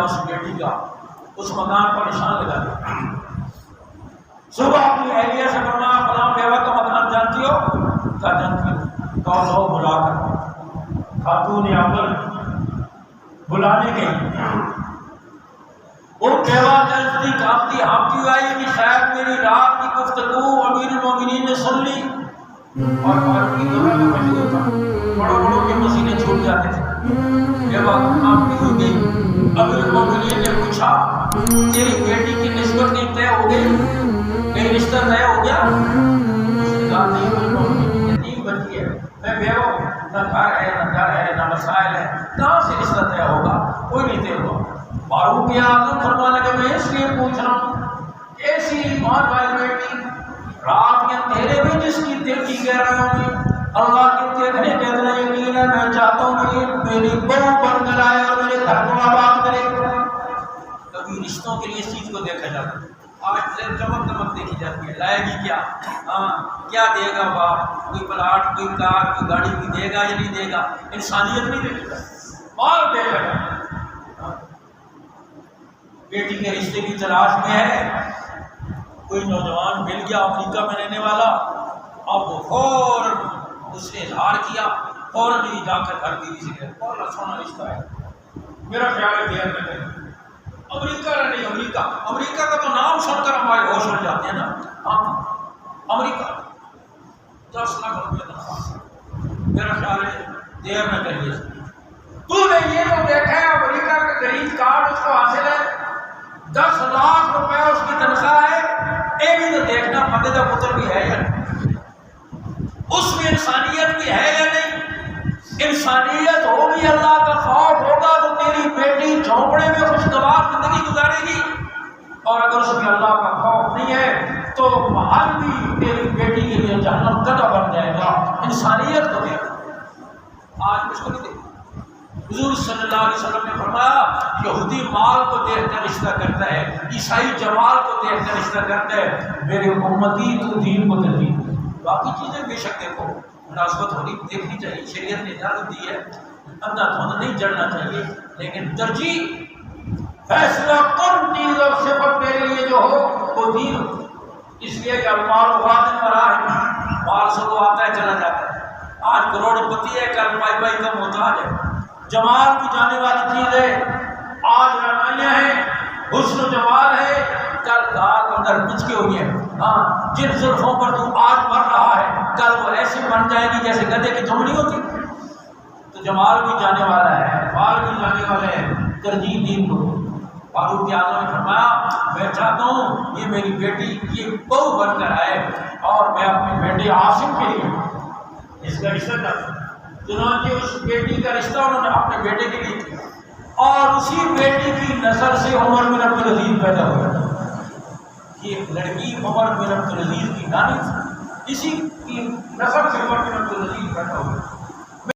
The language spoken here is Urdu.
اس بیٹی کا اس مکان پر نشان لگا دیا۔ صبح اپنی اہلیہ سے فرمایا فلاں بیوہ کا مکان جانتی ہو؟ کہا جانتی ہو۔ کہا لو بلا کر۔ خاتون عمر بلانے گئی، وہ بیوہ جلدی کانپتی ہانپتی آئی کہ شاید میری رات کی گفتگو امیر المومنین نے سن لی، اور فاروق کی دنیا میں مشہور تھا، بڑوں بڑوں کے مسینے چھوٹ جاتے تھے۔ بیوہ کانپتی ہوئی گئی، امیر المومنین نے پوچھا تیری بیٹی کی نسبت نہیں طے ہو گئی، کہیں رشتہ طے ہو گیا؟ اس نے کہا نہیں امیر المومنین، یتیم بچی ہے، میں بیوہ ہوں، نہ گھر ہے نہ گھر ہے نہ مسائل ہے، کہاں سے رشتہ طے ہوگا؟ کوئی نہیں طے ہوا۔ فاروق اعظم فرمانے لگے میں اس لیے پوچھ رہا ہوں، ایسی ایمان والی بیٹی رات کے اندھیرے میں جس کی دل کی گہرائیوں میں اللہ کے دیکھنے کے اتنا یقین ہے، میں چاہتا ہوں کہ میری بہو بن کر آئے اور میرے گھر کو آباد کرے۔ کبھی رشتوں کے لیے اس چیز کو دیکھا جاتا ہے، آج چمک دمک دیکھی جاتی ہے، لائے گی کیا، کیا دے گا باپ، کوئی پلاٹ کوئی کار کوئی گاڑی بھی دے گا یا نہیں دے گا، انسانیت نہیں دیکھی جاتی، اور دیکھا جاتا ہے۔ بیٹی کے رشتے کی تلاش میں ہے، کوئی نوجوان مل گیا امریکہ میں رہنے والا، اب وہ فوراً اس نے اظہار کیا، فوراً ہی جا کر گھر بیوی سے کہا بہت سونا رشتہ ہے، میرا خیال ہے دیر میں نہیں، امریکہ نہیں، امریکہ کا تو نام سن کر ہمارے ہوش اڑ جاتے ہیں نا، امریکہ 10 لاکھ روپے تنخواہ، میرا خیال ہے دیر میں کریے۔ تو نے یہ تو دیکھا ہے امریکہ کا گرین کارڈ اس کو حاصل ہے، 10 لاکھ روپے اس کی تنخواہ ہے، یہ بھی تو دیکھنا بندے کا پتر بھی ہے یا نہیں، اس میں انسانیت بھی ہے یا نہیں۔ انسانیت ہوگی، اللہ کا خوف ہوگا تو تیری بیٹی جھونپڑے میں خوشگوار زندگی گزارے گی، اور اگر اس میں اللہ کا خوف نہیں ہے تو محل بھی تیری بیٹی کے لیے جہنم کا بن جائے گا۔ انسانیت کو دیکھ، آج اس کو نہیں دیکھ۔ حضور صلی اللہ علیہ وسلم نے فرمایا یہودی مال کو دیکھ کر رشتہ کرتا ہے، عیسائی جمال کو دیکھ کر رشتہ کرتا ہے، میرے امتی تو دین کو ترجیح دے۔ باقی چیزیں بے شک دیکھو، مناسبت ہونی دیکھنی چاہیے، شریعت نے اجازت دی ہے، اندھا دھند نہیں جڑنا چاہیے، لیکن ترجیح فیصلہ کن چیز اور صفت میرے لیے جو ہو وہ دین ہو، اس لیے کہ المال وادن مراحل، مال سے وہ آتا ہے چلا جاتا ہے، آج کروڑ پتی ہے کل پائی پائی کا محتاج ہے، جمال بھی جانے والی چیز ہے، آج رعنائیاں ہیں، حسن و جمال ہے، کل داغ اندر پچکے ہوئی ہیں، جن زلفوں پر تو آج مر رہا ہے کل وہ ایسی بن جائے گی جیسے گدھے کی دم نہیں ہوتی۔ تو جمال بھی جانے والا ہے، مال بھی جانے والے ہیں، ترجیح دین کو۔ فاروق اعظم نے فرمایا میں چاہتا ہوں یہ میری بیٹی یہ بہو بن کر آئے اور میں اپنے بیٹے عاصم کے لیے اس کا رشتہ کرتا ہوں۔ چنانچہ اس بیٹی کا رشتہ انہوں نے اپنے بیٹے کے لیے کیا، اور اسی بیٹی کی نسل سے عمر بن عبدالعزیز پیدا ہوا۔ یہ لڑکی عمر بن عبدالعزیز کی نانی تھی، اسی کی نسل سے عمر بن عبدالعزیز پیدا ہوا۔